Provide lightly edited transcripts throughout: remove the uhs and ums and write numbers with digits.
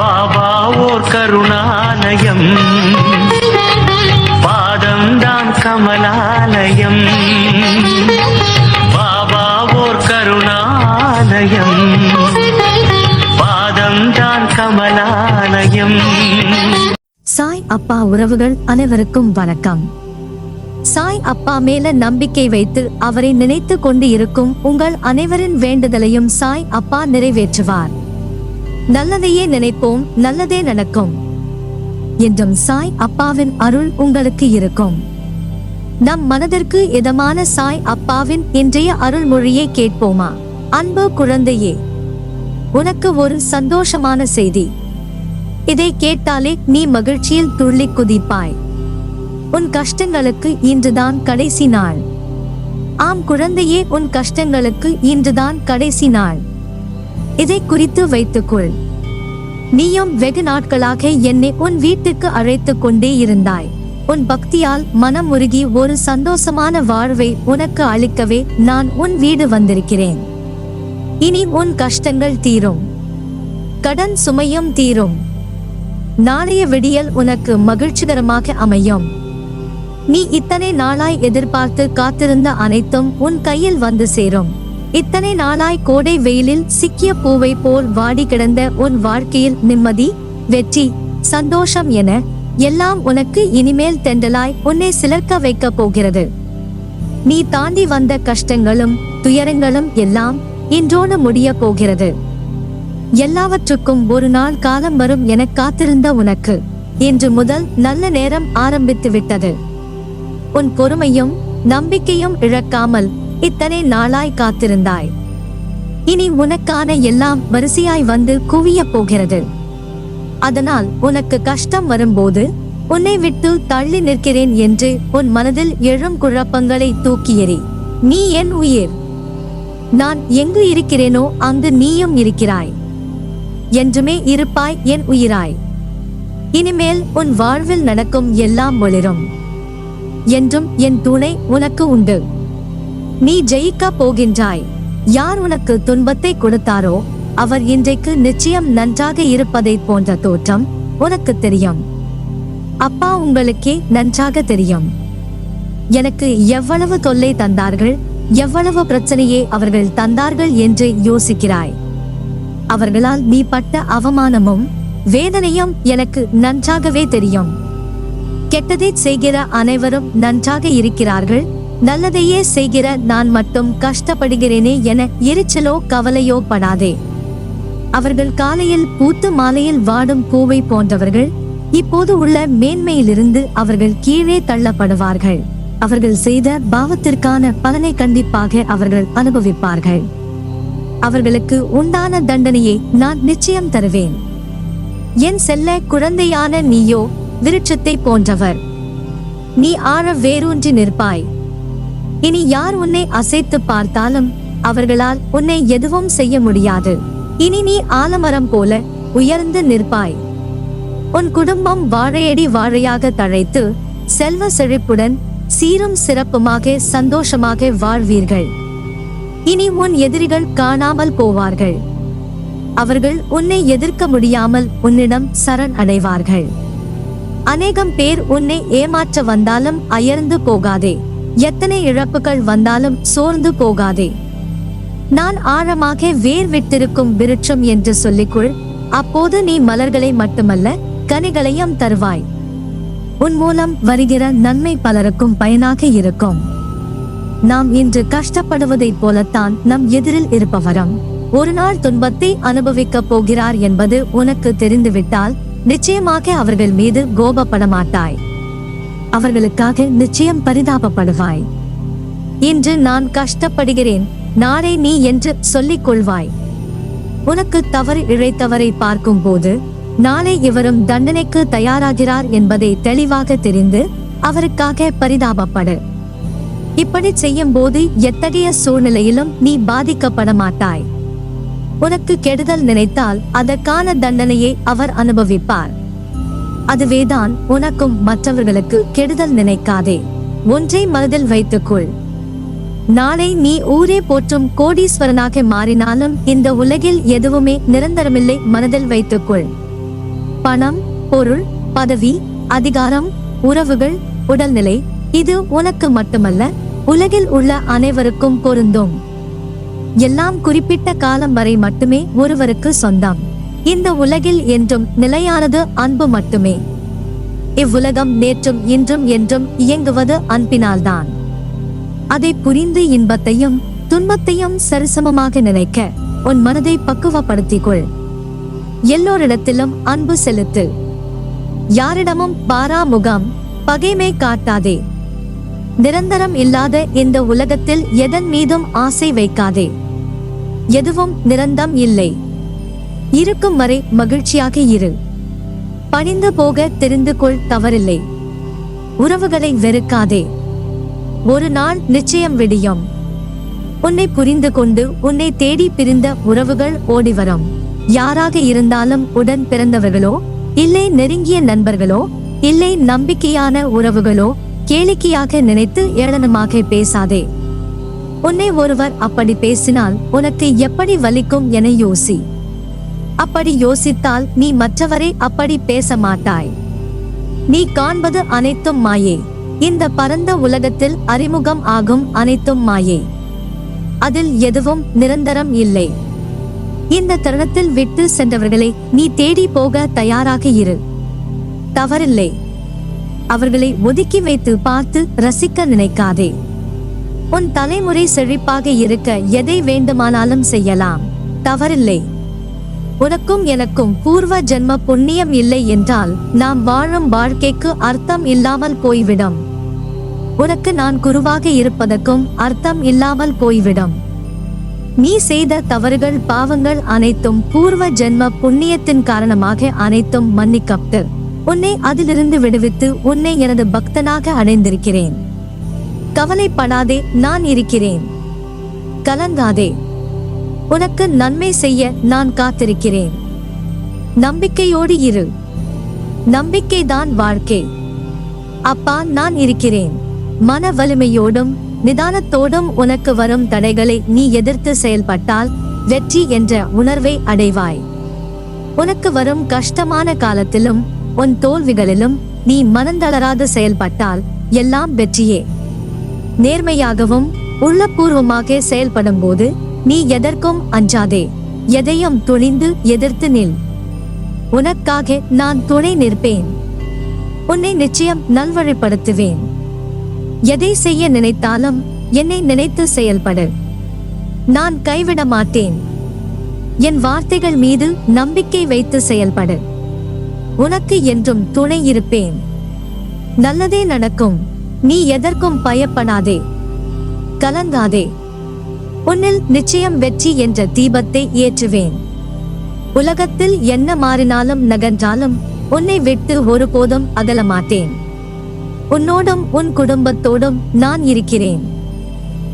பாபா ஓர் கருணாலயம், பாதம்தான் கமலாலயம். பாபா ஓர் கருணாலயம், பாதம்தான் கமலாலயம். சாய் அப்பா உறவுகள் அனைவருக்கும் வணக்கம். சாய் அப்பா மேல நம்பிக்கை வைத்து அவரை நினைத்து கொண்டு இருக்கும் உங்கள் அனைவரின் வேண்டுதலையும் சாய் அப்பா நிறைவேற்றுவார். நல்லதையே நினைப்போம், நல்லதே நடக்கும் என்றும் சாய் அப்பாவின் அருள் உங்களுக்கு இருக்கும். நம் மனதிற்கு இதமான சாய் அப்பாவின் இன்றைய அருள்மொழியை கேட்போமா? அன்பு குழந்தையே, உனக்கு ஒரு சந்தோஷமான செய்தி. இதை கேட்டாலே நீ மகிழ்ச்சியில் துள்ளி குதிப்பாய். உன் கஷ்டங்களுக்கு இன்றுதான் கடைசி நாள். ஆம் குழந்தையே, உன் கஷ்டங்களுக்கு இன்றுதான் கடைசி நாள். இதை குறித்து வைத்துக்கொள். நீயும் வெகு நாட்களாக என்னை உன் வீட்டுக்கு அழைத்து கொண்டே இருந்தாய். உன் பக்தியால் மனம் உருகி ஒரு சந்தோஷமான வாழ்வை உனக்கு அளிக்கவே நான் உன் வீடு வந்திருக்கிறேன். இனி உன் கஷ்டங்கள் தீரும், கடன் சுமையும் தீரும். நாளைய விடியல் உனக்கு மகிழ்ச்சிகரமாக அமையும். நீ இத்தனை நாளாய் எதிர்பார்த்து காத்திருந்த அனைத்தும் உன் கையில் வந்து சேரும். இத்தனை நாளாய் கோடை வெயிலில் சிக்கிய பூவை போல் வாடி கிடந்த உன் வாழ்க்கையில் நிம்மதி, வெற்றி, சந்தோஷம் என எல்லாம் உனக்கு இனிமேல் தெண்டலாய் உன்னை சிலிர்க்க வைக்க போகிறது. நீ தாண்டி வந்த கஷ்டங்களும் துயரங்களும் எல்லாம் இன்றோடு முடிய போகிறது. எல்லாவற்றுக்கும் ஒரு நாள் காலம் வரும் என காத்திருந்த உனக்கு இன்று முதல் நல்ல நேரம் ஆரம்பித்து விட்டது. உன் பொறுமையும் நம்பிக்கையும் இழக்காமல் இத்தனை நாளாய் காத்திருந்தாய். இனி உனக்கான எல்லாம் வரிசையாய் வந்து குவிய போகிறது. அதனால் உனக்கு கஷ்டம் வரும்போது உன்னை விட்டு தள்ளி நிற்கிறேன் என்று உன் மனதில் எழும் குழப்பங்களை தூக்கி எறி. நீ என் உயிர். நான் எங்கு இருக்கிறேனோ அங்கு நீயும் இருக்கிறாய். என்றுமே இருப்பாய் என் உயிராய். இனிமேல் உன் வாழ்வில் நடக்கும் எல்லாம் ஒளிரும். என்றும் என் துணை உனக்கு உண்டு. நீ ஜெயிக்க போகின்றாய். யார் உனக்கு துன்பத்தை கொடுத்தாரோ அவர் இன்றைக்கு நிச்சயம் நன்றாக இருப்பதை போன்ற தோற்றம் உனக்கு தெரியும். அப்பா உங்களுக்கே நன்றாக தெரியும். எனக்கு எவ்வளவு தொல்லை தந்தார்கள், எவ்வளவு பிரச்சனையை அவர்கள் தந்தார்கள் என்று யோசிக்கிறாய். அவர்களால் நீ பட்ட அவமானமும் வேதனையும் எனக்கு நன்றாகவே தெரியும். கெட்டதை செய்கிற அனைவரும் நன்றாக இருக்கிறார்கள், நல்லதையே செய்கிற நான் மட்டும் கஷ்டப்படுகிறேனே என எரிச்சலோ கவலையோ படாதே. அவர்கள் காலையில் பூத்து மாலையில் வாடும் பூவை போன்றவர்கள். இப்போது உள்ள மேன்மையிலிருந்து அவர்கள் கீழே தள்ளப்படுவார்கள். அவர்கள் செய்த பாவத்திற்கான பலனை கண்டிப்பாக அவர்கள் அனுபவிப்பார்கள். அவர்களுக்கு உண்டான தண்டனையை நான் நிச்சயம் தருவேன். என் செல்ல குழந்தையான நீயோ விருட்சத்தை போன்றவர். நீ ஆழ வேரூன்றி நிற்பாய். இனி யார் உன்னை அசைத்து பார்த்தாலும் அவர்களால் உன்னை எதுவும் செய்ய முடியாது. இனி நீ ஆலமரம் போல உயர்ந்து நிற்பாய். உன் குடும்பம் வாழையடி வாழையாக தழைத்து செல்வ செழிப்புடன் சீரும் சிறப்புமாக சந்தோஷமாக வாழ்வீர்கள். இனி உன் எதிரிகள் காணாமல் போவார்கள். அவர்கள் உன்னை எதிர்க்க முடியாமல் உன்னிடம் சரண் அடைவார்கள். அநேகம் பேர் உன்னை ஏமாற்ற வந்தாலும் அயர்ந்து போகாதே. எத்தனை இழப்புகள் வந்தாலும் சோர்ந்து போகாதே. நான் ஆழமாக வேர் விட்டிருக்கும் விருட்சம் என்று சொல்லிக்கொள். அப்போது நீ மலர்களை மட்டுமல்ல கனிகளையும் தருவாய். உன் மூலம் வருகிற நன்மை பலருக்கும் பயனாக இருக்கும். நாம் இன்று கஷ்டப்படுவதைப் போலத்தான் நம் எதிரில் இருப்பவரும் ஒரு நாள் துன்பத்தை அனுபவிக்க போகிறார் என்பது உனக்கு தெரிந்துவிட்டால் நிச்சயமாக அவர்கள் மீது கோபப்பட மாட்டாய். அவர்களுக்காக நிச்சயம் பரிதாபப்படுவாய். இன்று நான் கஷ்டப்படுகிறேன், நாளை நீ என்று சொல்லிக் கொள்வாய். உனக்கு தவறு இழைத்தவரை பார்க்கும் போது நாளை இவரும் தண்டனைக்கு தயாராகிறார் என்பதை தெளிவாக தெரிந்து அவருக்காக பரிதாபப்படு. இப்படி செய்யும் போது எத்தகைய சூழ்நிலையிலும் நீ பாதிக்கப்பட மாட்டாய். உனக்கு கெடுதல் நினைத்தால் அதற்கான தண்டனையை அவர் அனுபவிப்பார். அதுவேதான் உனக்கும் மற்றவர்களுக்கு கெடுதல் நினைக்காதே. ஒன்றை மனதில் வைத்துக்கொள். நாளை நீ ஊரே போற்றும் கோடீஸ்வரனாக மாறினாலும் இந்த உலகில் எதுவுமே நிரந்தரமில்லை. மனதில் வைத்துக்கொள். பணம், பொருள், பதவி, அதிகாரம், உறவுகள், உடல்நிலை, இது உனக்கு மட்டுமல்ல, உலகில் உள்ள அனைவருக்கும் பொருந்தும். எல்லாம் குறிப்பிட்ட காலம் வரை மட்டுமே ஒருவருக்கு சொந்தம். இந்த உலகில் என்றும் நிலையானது அன்பு மட்டுமே. இவ்வுலகம் நேற்றும் இன்றும் என்றும் இயங்குவது அன்பினால்தான். அதை புரிந்து இன்பத்தையும் துன்பத்தையும் சரிசமமாக நினைக்க உன் மனதை பக்குவப்படுத்திக் கொள். எல்லோரிடத்திலும் அன்பு செலுத்து. யாரிடமும் பாராமுகம், பகைமை காட்டாதே. நிரந்தரம் இல்லாத இந்த உலகத்தில் எதன் மீதும் ஆசை வைக்காதே. எதுவும் நிரந்தரம் இல்லை. இருக்கும் வரை மகிழ்ச்சியாக இரு. பணிந்து போக தெரிந்து கொள், தவறில்லை. உறவுகளை வெறுக்காதே. ஒரு நாள் நிச்சயம் விடியும். உன்னை புரிந்து கொண்டு உன்னை தேடி பிரிந்த உறவுகள் ஓடிவரும். யாராக இருந்தாலும் உடன் பிறந்தவர்களோ, இல்லை நெருங்கிய நண்பர்களோ, இல்லை நம்பிக்கையான உறவுகளோ, கேளிக்கையாக நினைத்து ஏளனமாக பேசாதே. உன்னை ஒருவர் அப்படி பேசினால் உனக்கு எப்படி வலிக்கும் என யோசி. அப்படி யோசித்தால் நீ மற்றவரை அப்படி பேச மாட்டாய். நீ காண்பது அனைத்தும் மாயே. இந்த பரந்த உலகத்தில் அறிமுகம் ஆகும் அனைத்தும் மாயே. அதில் எதுவும் நிரந்தரம் இல்லை. இந்த தருணத்தில் விட்டு சென்றவர்களை நீ தேடி போக தயாராக இரு. தவறில்லை. அவர்களை ஒதுக்கி வைத்து பார்த்து ரசிக்க நினைக்காதே. உன் தலைமுறை செழிப்பாக இருக்க எதை வேண்டுமானாலும் செய்யலாம். தவறில்லை. உனக்கும் எனக்கும் பூர்வ ஜென்ம புண்ணியம் இல்லை என்றால் நாம் வாழும் வாழ்க்கைக்கு அர்த்தம் இல்லாமல் போய்விடும். உனக்கு நான் குருவாக இருப்பதற்கும் அர்த்தம் இல்லாமல் போய்விடும். நீ செய்த தவறுகள், பாவங்கள் அனைத்தும் பூர்வ ஜென்ம புண்ணியத்தின் காரணமாக அனைத்தும் மன்னிக்கப்பட்டு உன்னை அதிலிருந்து விடுவித்து உன்னை எனது பக்தனாக அடைந்திருக்கிறேன். கவலைப்படாதே, நான் இருக்கிறேன். கலங்காதே. உனக்கு நன்மை செய்ய நான் காத்திருக்கிறேன். நம்பிக்கையோடு இரு. நம்பிக்கைதான் வாழ்க்கை. அப்பா, நான் இருக்கிறேன். மன வலிமையோடும் நிதானத்தோடும் உனக்கு வரும் தடைகளை நீ எதிர்த்து செயல்பட்டால் வெற்றி என்ற உணர்வை அடைவாய். உனக்கு வரும் கஷ்டமான காலத்திலும் உன் தோல்விகளிலும் நீ மனந்தளராது செயல்பட்டால் எல்லாம் வெற்றியே. நேர்மையாகவும் உள்ளபூர்வமாக செயல்படும் போது நீ எதற்கும் அஞ்சாதே. எதையும் துணிந்து எதிர்த்து நில். உனக்காக நான் துணை நிற்பேன். உன்னை நிச்சயம் நல்வழிப்படுத்துவேன். எதை செய்ய நினைத்தாலும் என்னை நினைத்து செயல்படு. நான் கைவிட மாட்டேன். என் வார்த்தைகள் மீது நம்பிக்கை வைத்து செயல்படு. உனக்கு என்றும் துணை இருப்பேன். நல்லதே நடக்கும். நீ எதற்கும் பயப்படாதே. கலங்காதே. உன்னில் நிச்சயம் வெற்றி என்ற தீபத்தை ஏற்றுவேன். உலகத்தில் என்ன மாறினாலும் நகன்றாலும் உன்னை விட்டு ஒருபோதும் அகல மாட்டேன். உன்னோடும் உன் குடும்பத்தோடும் நான் இருக்கிறேன்.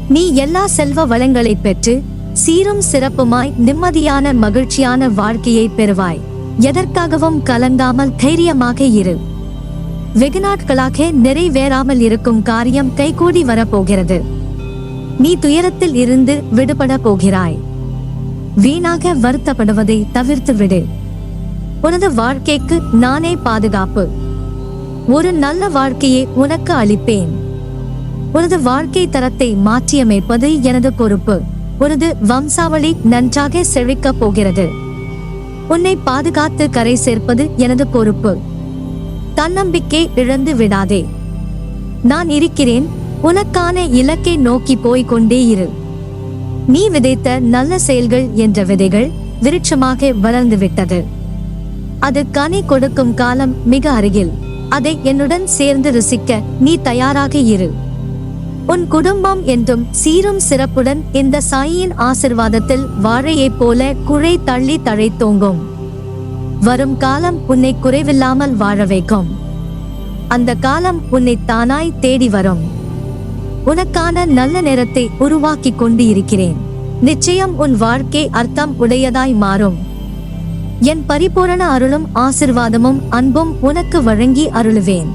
நீ எல்லா செல்வ வளங்களை பெற்று சீரும் சிறப்புமாய் நிம்மதியான மகிழ்ச்சியான வாழ்க்கையை பெறுவாய். எதற்காகவும் கலங்காமல் தைரியமாக இரு. வெகு நாட்களாக நிறைவேறாமல் இருக்கும் காரியம் கைகூடி வரப்போகிறது. நீ துயரத்தில் இருந்து விடுபட போகிறாய். வீணாக வருத்தப்படுவதை தவிர்த்து விடு. உனது வாழ்க்கைக்கு நானே பாதுகாப்பு. ஒரு நல்ல வாழ்க்கையை உனக்கு அளிப்பேன். உனது வாழ்க்கை தரத்தை மாற்றியமைப்பது எனது பொறுப்பு. உனது வம்சாவளி நன்றாக செழிக்கப் போகிறது. உன்னை பாதுகாத்து கரை சேர்ப்பது எனது பொறுப்பு. தன்னம்பிக்கை இழந்து விடாதே. நான் இருக்கிறேன். உனக்கான இலக்கை நோக்கி போய்க் கொண்டே இரு. நீ விதைத்த நல்ல செயல்கள் என்ற விதைகள் விருட்சமாக வளர்ந்து விட்டது. அது கனி கொடுக்கும் காலம் மிக அருகில். அதை என்னுடன் சேர்ந்து ருசிக்க நீ தயாராக இரு. உன் குடும்பம் என்றும் சீரும் சிறப்புடன் இந்த சாயின் ஆசிர்வாதத்தில் வாழையைப் போல குறை தள்ளி தழைத்தோங்கும். வரும் காலம் உன்னை குறைவில்லாமல் வாழ வைக்கும். அந்த காலம் உன்னை தானாய் தேடி வரும். உனக்கான நல்ல நேரத்தை உருவாக்கி கொண்டு இருக்கிறேன். நிச்சயம் உன் வாழ்க்கை அர்த்தம் உடையதாய் மாறும். என் பரிபூரண அருளும் ஆசிர்வாதமும் அன்பும் உனக்கு வழங்கி அருளுவேன்.